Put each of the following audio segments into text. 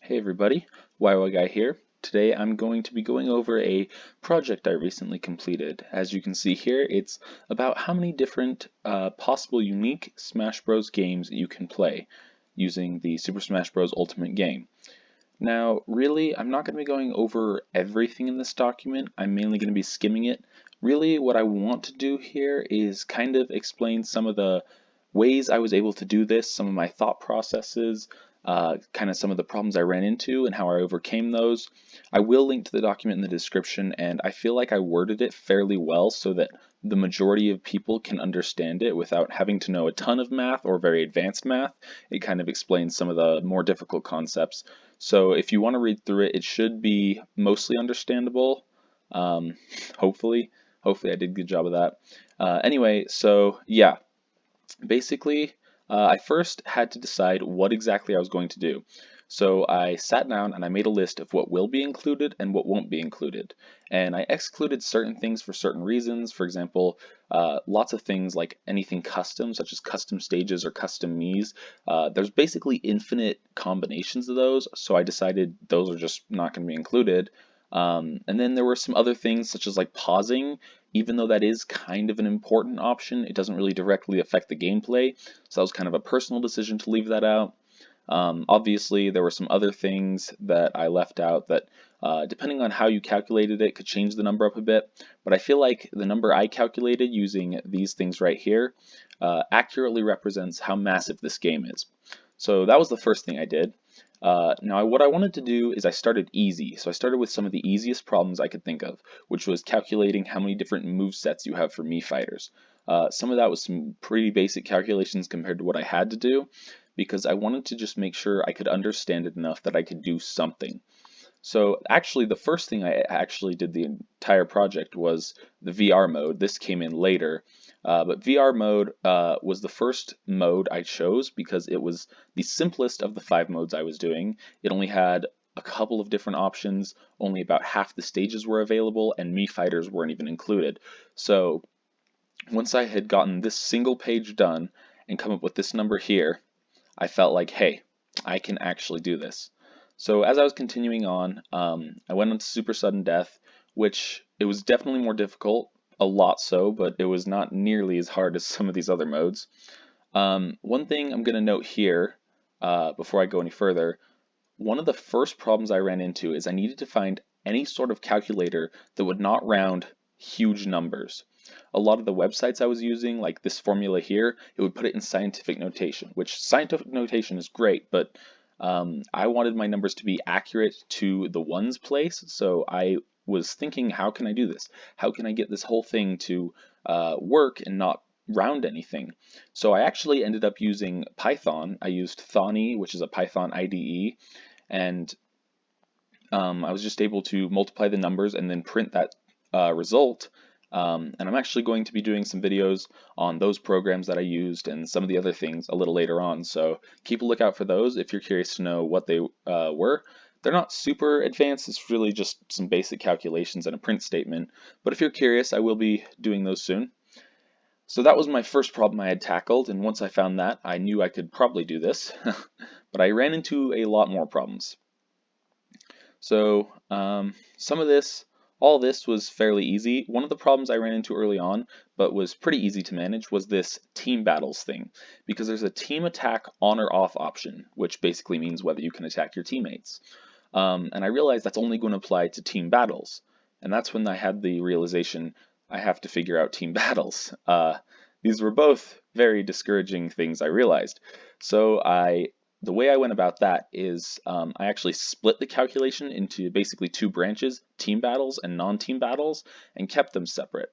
Hey everybody, WyWyGuy here. Today I'm going to be going over a project I recently completed. As you can see here, it's about how many different possible unique Smash Bros. Games you can play using the Super Smash Bros. Ultimate game. Now, really, I'm not going to be going over everything in this document. I'm mainly going to be skimming it. Really, what I want to do here is kind of explain some of the ways I was able to do this, some of my thought processes, kind of some of the problems I ran into and how I overcame those. I will link to the document in the description, and I feel like I worded it fairly well so that the majority of people can understand it without having to know a ton of math or very advanced math. It kind of explains some of the more difficult concepts. So if you want to read through it, it should be mostly understandable. Um, hopefully, hopefully I did a good job of that. Anyway, so yeah, basically, I first had to decide what exactly I was going to do. So I sat down and I made a list of what will be included and what won't be included. And I excluded certain things for certain reasons. For example, lots of things like anything custom, such as custom stages or custom Miis. There's basically infinite combinations of those, so I decided those are just not going to be included. And then there were some other things such as like pausing. Even though that is kind of an important option, it doesn't really directly affect the gameplay, so that was kind of a personal decision to leave that out. Obviously, there were some other things that I left out that, depending on how you calculated it, could change the number up a bit, but I feel like the number I calculated using these things right here accurately represents how massive this game is. So that was the first thing I did. Now, what I wanted to do is I started easy. So I started with some of the easiest problems I could think of, which was calculating how many different move sets you have for Mii fighters. Some of that was some pretty basic calculations compared to what I had to do, because I wanted to just make sure I could understand it enough that I could do something. So actually, the first thing I actually did the entire project was the VR mode. This came in later, but VR mode was the first mode I chose because it was the simplest of the 5 modes I was doing. It only had a couple of different options, only about half the stages were available, and Mii fighters weren't even included. So once I had gotten this single page done and come up with this number here, I felt like, hey, I can actually do this. So as I was continuing on, I went on to Super Sudden Death, which it was definitely more difficult, a lot so, but it was not nearly as hard as some of these other modes. One thing I'm going to note here, before I go any further, one of the first problems I ran into is I needed to find any sort of calculator that would not round huge numbers. A lot of the websites I was using, like this formula here, it would put it in scientific notation, which scientific notation is great, but I wanted my numbers to be accurate to the ones place, so I was thinking, how can I do this? How can I get this whole thing to work and not round anything? So I actually ended up using Python. I used Thonny, which is a Python IDE, and I was just able to multiply the numbers and then print that result. And I'm actually going to be doing some videos on those programs that I used and some of the other things a little later on. So keep a lookout for those if you're curious to know what they were. They're not super advanced, it's really just some basic calculations and a print statement. But if you're curious, I will be doing those soon. So that was my first problem I had tackled, and once I found that, I knew I could probably do this. But I ran into a lot more problems. So some of this, all this was fairly easy. One of the problems I ran into early on, but was pretty easy to manage, was this team battles thing, because there's a team attack on or off option, which basically means whether you can attack your teammates. And I realized that's only going to apply to team battles. And that's when I had the realization I have to figure out team battles. These were both very discouraging things I realized. So the way I went about that is I actually split the calculation into basically 2 branches, team battles and non-team battles, and kept them separate.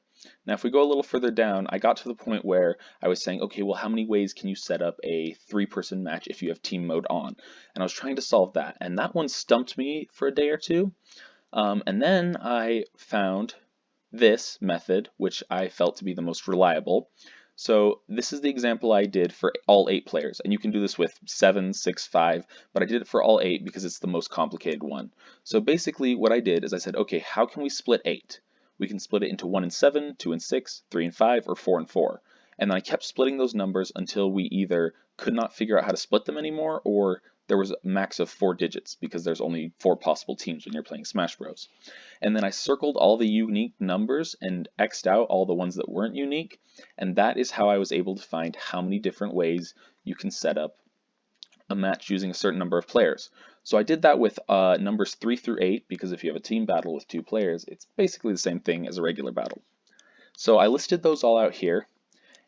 Now, if we go a little further down, I got to the point where I was saying, okay, well, how many ways can you set up a 3-person match if you have team mode on? And I was trying to solve that, and that one stumped me for a day or two. And then I found this method, which I felt to be the most reliable. So this is the example I did for all 8 players, and you can do this with 7, 6, 5, but I did it for all 8 because it's the most complicated one. So basically what I did is I said, okay, how can we split 8? We can split it into 1 and 7, 2 and 6, 3 and 5, or 4 and 4. And then I kept splitting those numbers until we either could not figure out how to split them anymore, or there was a max of 4 digits because there's only 4 possible teams when you're playing Smash Bros. And then I circled all the unique numbers and X'd out all the ones that weren't unique, and that is how I was able to find how many different ways you can set up a match using a certain number of players. So I did that with numbers 3 through 8, because if you have a team battle with 2 players, it's basically the same thing as a regular battle. So I listed those all out here,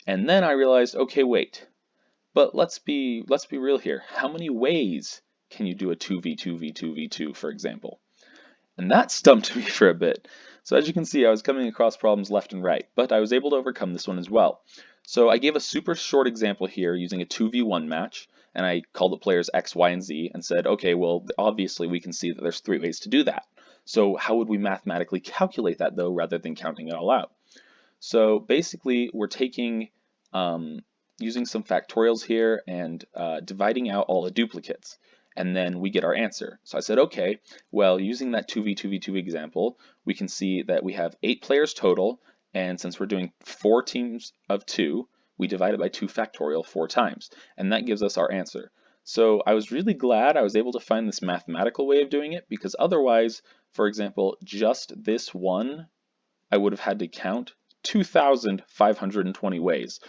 and then I realized, okay, wait, but let's be real here. How many ways can you do a 2v2v2v2, for example? And that stumped me for a bit. So as you can see, I was coming across problems left and right, but I was able to overcome this one as well. So I gave a super short example here using a 2v1 match, and I called the players X, Y, and Z and said, okay, well, obviously we can see that there's 3 ways to do that. So how would we mathematically calculate that, though, rather than counting it all out? So basically, we're taking, using some factorials here and dividing out all the duplicates, and then we get our answer. So I said, okay, well, using that 2v2v2 example, we can see that we have 8 players total, and since we're doing 4 teams of 2, we divide it by 2 factorial 4 times, and that gives us our answer. So I was really glad I was able to find this mathematical way of doing it, because otherwise, for example, just this one, I would have had to count 2,520 ways.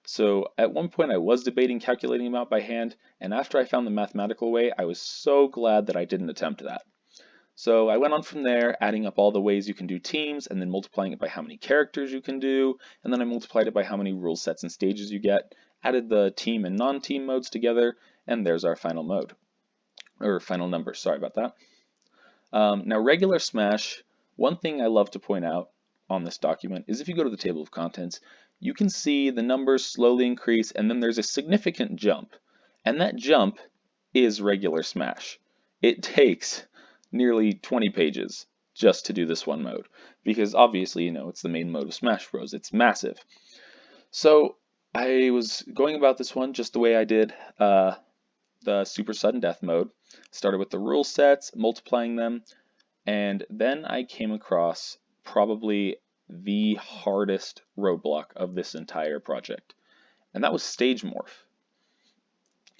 So at one point I was debating calculating them out by hand, and after I found the mathematical way, I was so glad that I didn't attempt that. So I went on from there, adding up all the ways you can do teams, and then multiplying it by how many characters you can do, and then I multiplied it by how many rule sets and stages you get, added the team and non-team modes together, and there's our final mode. Or final number, sorry about that. Now regular Smash, one thing I love to point out on this document is if you go to the table of contents, you can see the numbers slowly increase, and then there's a significant jump. And that jump is regular Smash. It takes nearly 20 pages just to do this one mode, because obviously, you know, it's the main mode of Smash Bros. It's massive. So I was going about this one just the way I did the Super Sudden Death mode. Started with the rule sets, multiplying them, and then I came across probably the hardest roadblock of this entire project, and that was Stage Morph.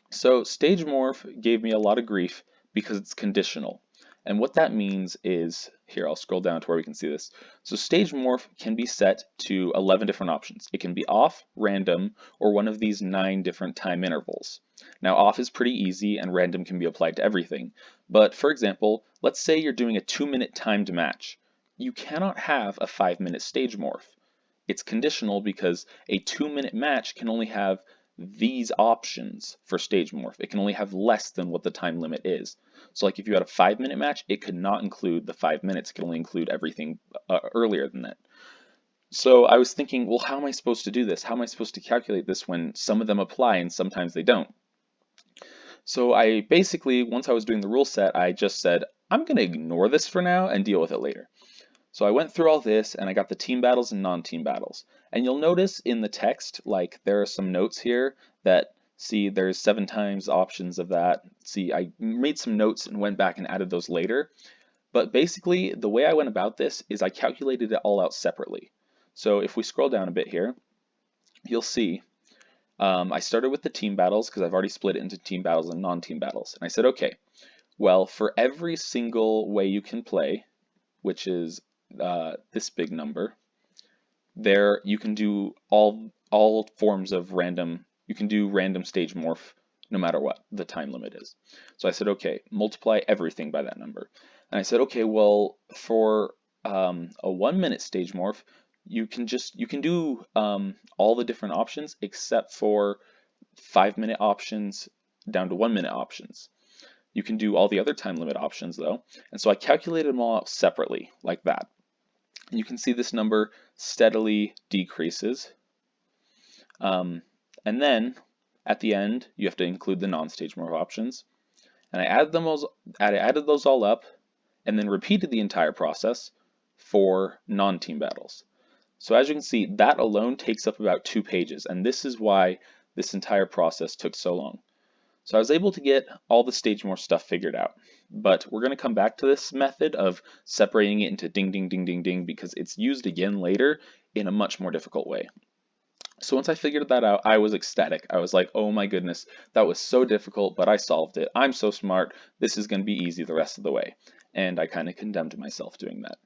So Stage Morph gave me a lot of grief because it's conditional. And what that means is, here I'll scroll down to where we can see this. So Stage Morph can be set to 11 different options. It can be off, random, or one of these 9 different time intervals. Now off is pretty easy and random can be applied to everything. But for example, let's say you're doing a 2-minute timed match. You cannot have a 5-minute Stage Morph. It's conditional because a 2-minute match can only have these options for Stage Morph. It can only have less than what the time limit is. So like if you had a 5-minute match, it could not include the 5 minutes. It could only include everything earlier than that. So I was thinking, well, how am I supposed to do this? How am I supposed to calculate this when some of them apply and sometimes they don't? So I basically, once I was doing the rule set, I just said, I'm going to ignore this for now and deal with it later. So I went through all this and I got the team battles and non-team battles. And you'll notice in the text, like there are some notes here that, see, there's 7 times options of that. See, I made some notes and went back and added those later. But basically, the way I went about this is I calculated it all out separately. So if we scroll down a bit here, you'll see I started with the team battles because I've already split it into team battles and non-team battles. And I said, okay, well, for every single way you can play, which is this big number, there you can do all forms of random. You can do random Stage Morph no matter what the time limit is. So I said, okay, multiply everything by that number. And I said, okay, well, for a 1-minute Stage Morph, you can do all the different options except for 5-minute options down to 1-minute options. You can do all the other time limit options though. And so I calculated them all out separately like that. And you can see this number steadily decreases. And then at the end, you have to include the non-Stage Morph options. And I added those all up and then repeated the entire process for non-team battles. So as you can see, that alone takes up about 2 pages, and this is why this entire process took so long. So I was able to get all the Stage Morph stuff figured out, but we're going to come back to this method of separating it into ding, ding, ding, ding, ding, because it's used again later in a much more difficult way. So once I figured that out, I was ecstatic. I was like, oh my goodness, that was so difficult, but I solved it. I'm so smart. This is going to be easy the rest of the way. And I kind of condemned myself doing that.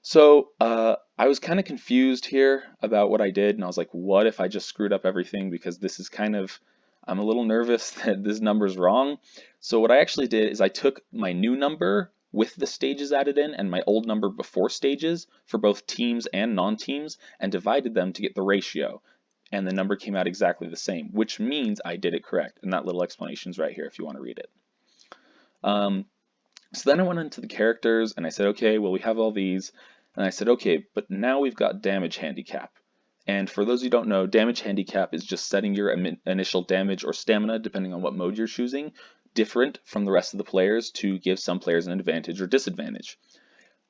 So I was kind of confused here about what I did, and I was like, what if I just screwed up everything? Because this is kind of, I'm a little nervous that this number's wrong. So what I actually did is I took my new number with the stages added in and my old number before stages for both teams and non-teams and divided them to get the ratio. And the number came out exactly the same, which means I did it correct. And that little explanation is right here if you want to read it. Um, so then I went into the characters and I said, okay, well, we have all these. And I said, okay, but now we've got damage handicap. And for those who don't know, damage handicap is just setting your initial damage or stamina, depending on what mode you're choosing, different from the rest of the players to give some players an advantage or disadvantage.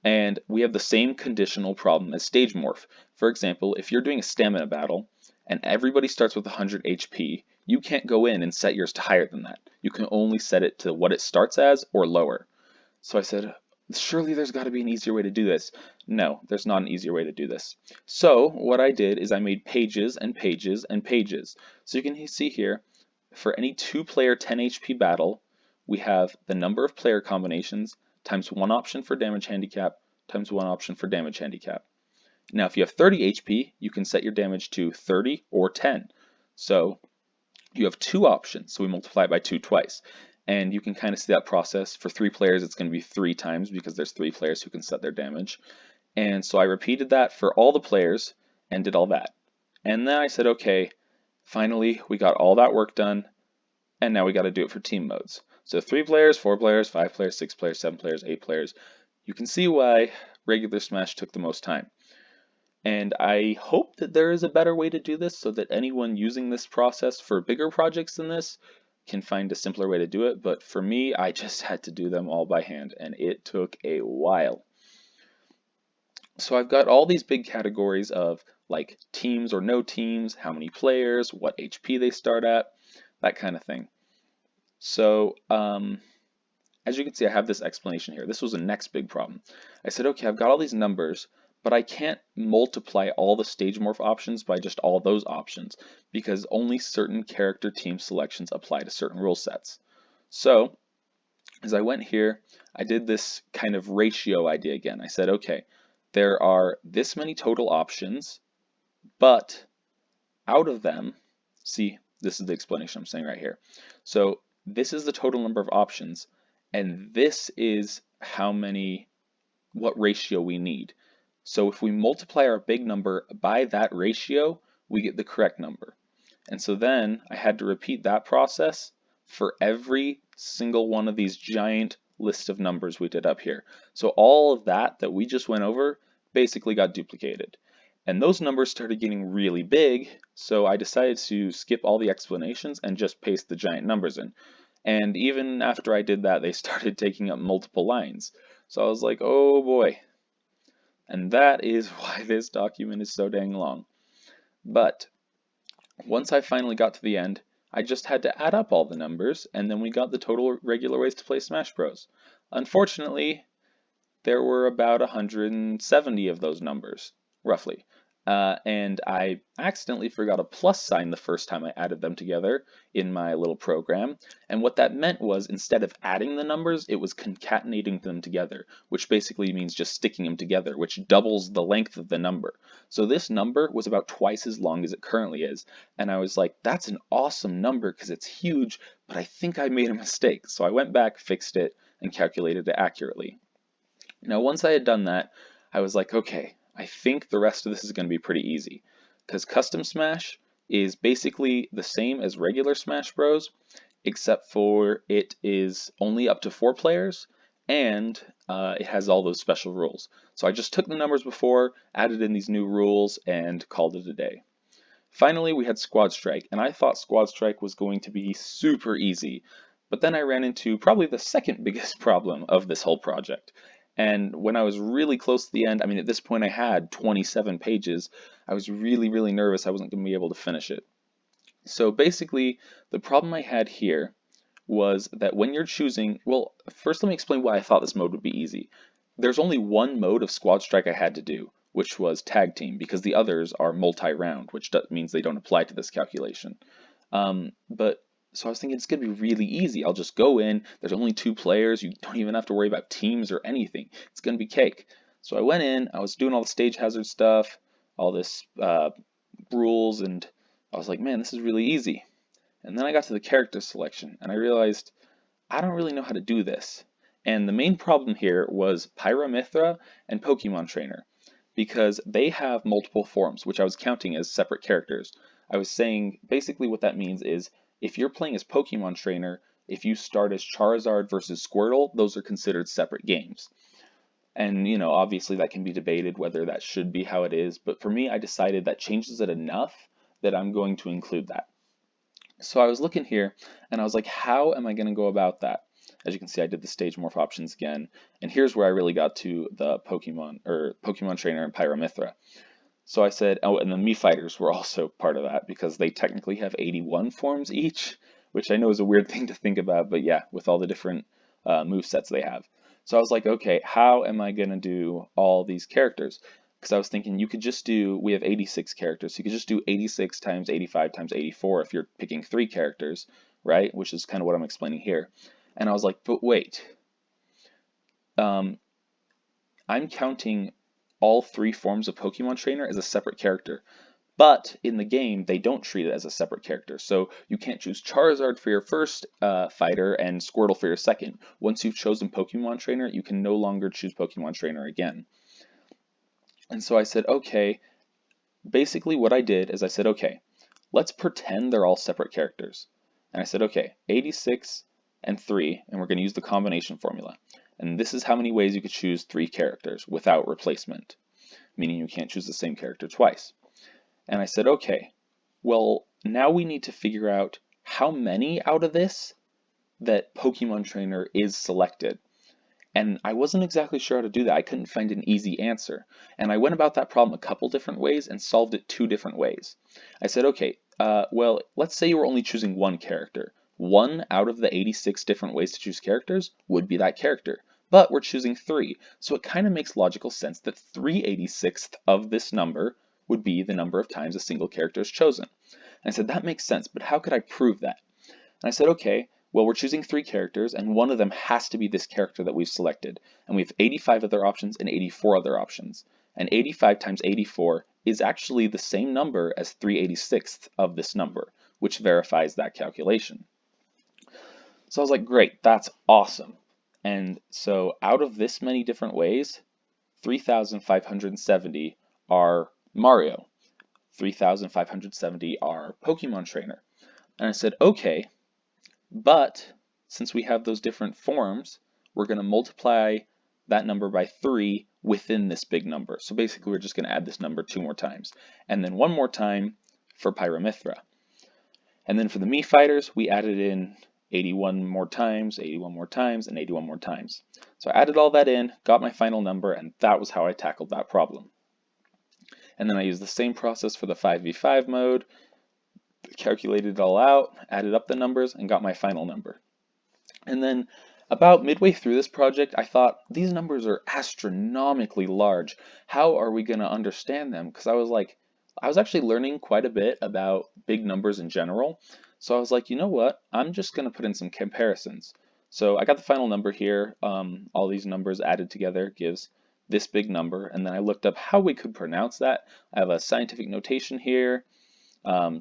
And we have the same conditional problem as stage morph. For example, if you're doing a stamina battle and everybody starts with 100 HP, you can't go in and set yours to higher than that. You can only set it to what it starts as or lower. So I said, surely there's got to be an easier way to do this. No, there's not an easier way to do this. So what I did is I made pages and pages and pages. So you can see here, for any 2-player 10 HP battle, we have the number of player combinations times 1 option for damage handicap times 1 option for damage handicap. Now if you have 30 HP, you can set your damage to 30 or 10. So you have 2 options, so we multiply it by 2 twice. And you can kind of see that process. For 3 players, it's going to be 3 times because there's 3 players who can set their damage. And so I repeated that for all the players and did all that. And then I said, okay, finally we got all that work done, and now we got to do it for team modes. So 3 players, 4 players, 5 players, 6 players, 7 players, 8 players. You can see why regular Smash took the most time. And I hope that there is a better way to do this so that anyone using this process for bigger projects than this can find a simpler way to do it. But for me, I just had to do them all by hand, and it took a while. So I've got all these big categories of like teams or no teams, how many players, what HP they start at, that kind of thing. So as you can see, I have this explanation here. This was the next big problem. I said, okay, I've got all these numbers, but I can't multiply all the stage morph options by just all those options because only certain character team selections apply to certain rule sets. So as I went here, I did this kind of ratio idea again. I said, okay, there are this many total options, but out of them, see, this is the explanation I'm saying right here. So this is the total number of options, and this is what ratio we need. So if we multiply our big number by that ratio, we get the correct number. And so then I had to repeat that process for every single one of these giant list of numbers we did up here. So all of that we just went over basically got duplicated. And those numbers started getting really big, so I decided to skip all the explanations and just paste the giant numbers in. And even after I did that, they started taking up multiple lines. So I was like, oh boy. And that is why this document is so dang long. But once I finally got to the end, I just had to add up all the numbers, and then we got the total regular ways to play Smash Bros. Unfortunately, there were about 170 of those numbers, roughly. And I accidentally forgot a plus sign the first time I added them together in my little program. And what that meant was instead of adding the numbers, it was concatenating them together, which basically means just sticking them together, which doubles the length of the number. So this number was about twice as long as it currently is. And I was like, that's an awesome number because it's huge, but I think I made a mistake. So I went back, fixed it, and calculated it accurately. Now, once I had done that, I was like, okay, I think the rest of this is going to be pretty easy because Custom Smash is basically the same as regular Smash Bros, except for it is only up to 4 players and it has all those special rules. So I just took the numbers before, added in these new rules, and called it a day. Finally, we had Squad Strike, and I thought Squad Strike was going to be super easy, but then I ran into probably the second biggest problem of this whole project. And when I was really close to the end, I mean, at this point I had 27 pages, I was really, really nervous I wasn't going to be able to finish it. So basically, the problem I had here was that when you're choosing, well, first let me explain why I thought this mode would be easy. There's only one mode of Squad Strike I had to do, which was tag team, because the others are multi-round, which means they don't apply to this calculation. But so I was thinking it's going to be really easy. I'll just go in. There's only 2 players. You don't even have to worry about teams or anything. It's going to be cake. So I went in. I was doing all the stage hazard stuff, all this rules, and I was like, man, this is really easy. And then I got to the character selection, and I realized I don't really know how to do this. And the main problem here was Pyramithra and Pokemon Trainer, because they have multiple forms, which I was counting as separate characters. I was saying basically what that means is if you're playing as Pokemon Trainer, if you start as Charizard versus Squirtle, those are considered separate games. And, you know, obviously that can be debated whether that should be how it is, but for me, I decided that changes it enough that I'm going to include that. So I was looking here, and I was like, how am I going to go about that? As you can see, I did the stage morph options again, and here's where I really got to the Pokemon Trainer and Pyramithra. So I said, oh, and the Mii Fighters were also part of that, because they technically have 81 forms each, which I know is a weird thing to think about, but yeah, with all the different movesets they have. So I was like, okay, how am I going to do all these characters? Because I was thinking you could just do, we have 86 characters, so you could just do 86 times 85 times 84 if you're picking 3 characters, right? Which is kind of what I'm explaining here. And I was like, but wait, I'm counting all 3 forms of Pokemon Trainer as a separate character. But in the game, they don't treat it as a separate character. So you can't choose Charizard for your first fighter and Squirtle for your second. Once you've chosen Pokemon Trainer, you can no longer choose Pokemon Trainer again. And so I said, okay, basically what I did is I said, okay, let's pretend they're all separate characters. And I said, okay, 86 and 3, and we're going to use the combination formula. And this is how many ways you could choose 3 characters without replacement, meaning you can't choose the same character twice. And I said, okay, well, now we need to figure out how many out of this that Pokemon Trainer is selected. And I wasn't exactly sure how to do that. I couldn't find an easy answer. And I went about that problem a couple different ways and solved it 2 different ways. I said, okay, well, let's say you were only choosing 1 character. 1 out of the 86 different ways to choose characters would be that character. But we're choosing 3, so it kind of makes logical sense that 3/86 of this number would be the number of times a single character is chosen. And I said, that makes sense, but how could I prove that? And I said, okay, well, we're choosing 3 characters, and one of them has to be this character that we've selected. And we have 85 other options and 84 other options. And 85 times 84 is actually the same number as 3/86 of this number, which verifies that calculation. So I was like, great, that's awesome. And so out of this many different ways, 3,570 are Mario. 3,570 are Pokemon Trainer. And I said, okay, but since we have those different forms, we're going to multiply that number by 3 within this big number. So basically, we're just going to add this number 2 more times. And then 1 more time for Pyramithra. And then for the Mii Fighters, we added in 81 more times, 81 more times, and 81 more times. So I added all that in, got my final number, and that was how I tackled that problem. And then I used the same process for the 5v5 mode, calculated it all out, added up the numbers, and got my final number. And then about midway through this project, I thought, these numbers are astronomically large. How are we going to understand them? Because I was actually learning quite a bit about big numbers in general. So I was like, you know what? I'm just going to put in some comparisons. So I got the final number here. All these numbers added together gives this big number. And then I looked up how we could pronounce that. I have a scientific notation here.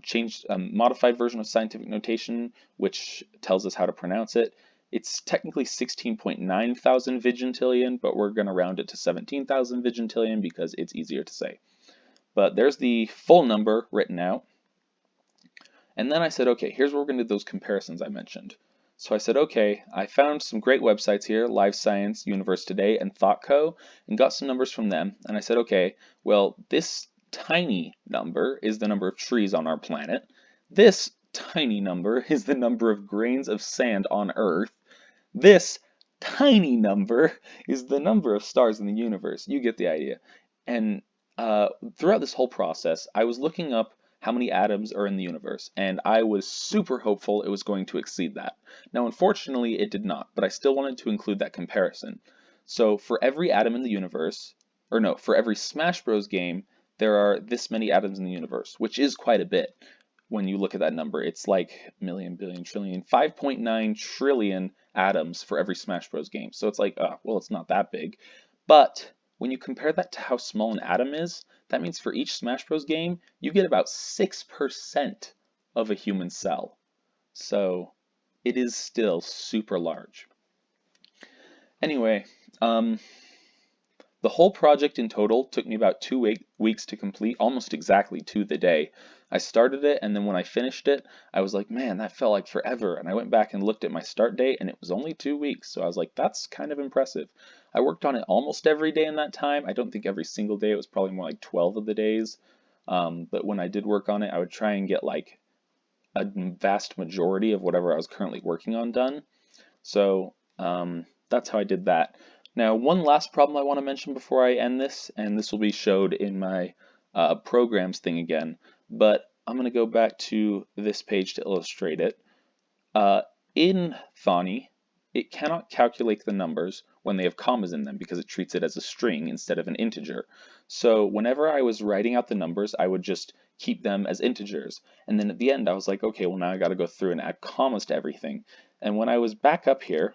Changed a modified version of scientific notation, which tells us how to pronounce it. It's technically 16.9 thousand vigintillion, but we're going to round it to 17,000 vigintillion because it's easier to say. But there's the full number written out. And then I said, okay, here's where we're going to do those comparisons I mentioned. So I said, okay, I found some great websites here, Live Science, Universe Today, and ThoughtCo, and got some numbers from them. And I said, okay, well, this tiny number is the number of trees on our planet. This tiny number is the number of grains of sand on Earth. This tiny number is the number of stars in the universe. You get the idea. And throughout this whole process, I was looking up how many atoms are in the universe, and I was super hopeful it was going to exceed that. Now, unfortunately, it did not, but I still wanted to include that comparison. So for every atom in the universe, or no, for every Smash Bros. Game, there are this many atoms in the universe, which is quite a bit when you look at that number. It's like million, billion, trillion, 5.9 trillion atoms for every Smash Bros. Game. So it's like, well, it's not that big. But when you compare that to how small an atom is, that means for each Smash Bros. Game, you get about 6% of a human cell. So it is still super large. Anyway, the whole project in total took me about 2 weeks to complete, almost exactly to the day. I started it, and then when I finished it, I was like, man, that felt like forever. And I went back and looked at my start date, and it was only 2 weeks. So I was like, that's kind of impressive. I worked on it almost every day in that time. I don't think every single day. It was probably more like 12 of the days. But when I did work on it, I would try and get like a vast majority of whatever I was currently working on done. So that's how I did that. Now, one last problem I want to mention before I end this, and this will be showed in my programs thing again, but I'm going to go back to this page to illustrate it. In Thonny, it cannot calculate the numbers when they have commas in them because it treats it as a string instead of an integer. So whenever I was writing out the numbers, I would just keep them as integers. And then at the end, I was like, okay, well now I got to go through and add commas to everything. And when I was back up here,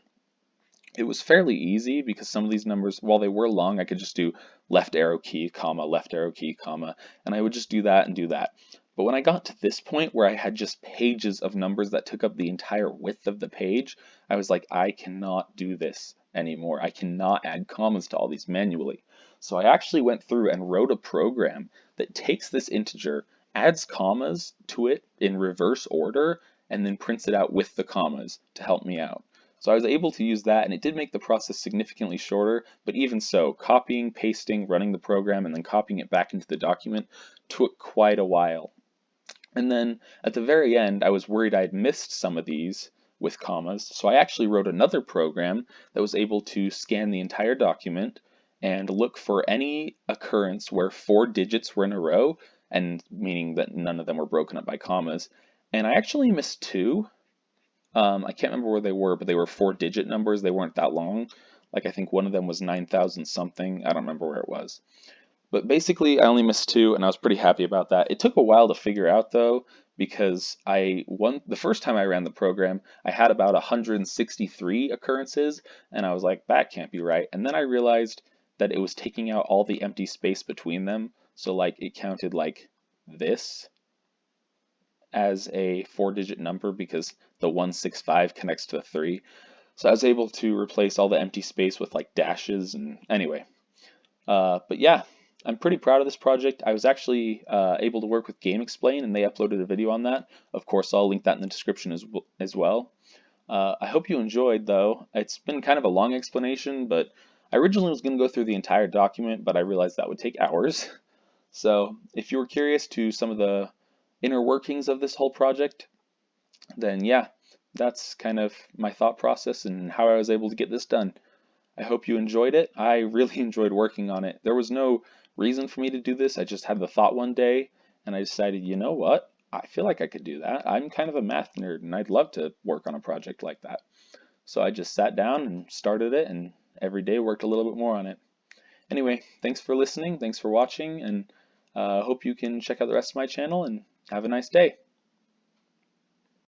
it was fairly easy because some of these numbers, while they were long, I could just do left arrow key, comma, left arrow key, comma, and I would just do that and do that. But when I got to this point where I had just pages of numbers that took up the entire width of the page, I was like, I cannot do this anymore. I cannot add commas to all these manually. So I actually went through and wrote a program that takes this integer, adds commas to it in reverse order, and then prints it out with the commas to help me out. So I was able to use that, and it did make the process significantly shorter, but even so, copying, pasting, running the program, and then copying it back into the document took quite a while. And then at the very end, I was worried I had missed some of these with commas, so I actually wrote another program that was able to scan the entire document and look for any occurrence where 4 digits were in a row, and meaning that none of them were broken up by commas. And I actually missed 2. I can't remember where they were, but they were 4-digit numbers. They weren't that long. Like I think one of them was 9,000 something. I don't remember where it was. But basically, I only missed 2, and I was pretty happy about that. It took a while to figure out, though, because the first time I ran the program, I had about 163 occurrences, and I was like, that can't be right. And then I realized that it was taking out all the empty space between them. So like it counted like this as a 4-digit number because the 165 connects to the 3. So I was able to replace all the empty space with like dashes and anyway. But yeah, I'm pretty proud of this project. I was actually able to work with GameXplain and they uploaded a video on that. Of course, I'll link that in the description as well. I hope you enjoyed though. It's been kind of a long explanation, but I originally was going to go through the entire document, but I realized that would take hours. So if you were curious to some of the inner workings of this whole project, then yeah, that's kind of my thought process and how I was able to get this done. I hope you enjoyed it. I really enjoyed working on it. There was no reason for me to do this. I just had the thought one day and I decided, you know what? I feel like I could do that. I'm kind of a math nerd and I'd love to work on a project like that. So I just sat down and started it and every day worked a little bit more on it. Anyway, thanks for listening. Thanks for watching and hope you can check out the rest of my channel and have a nice day.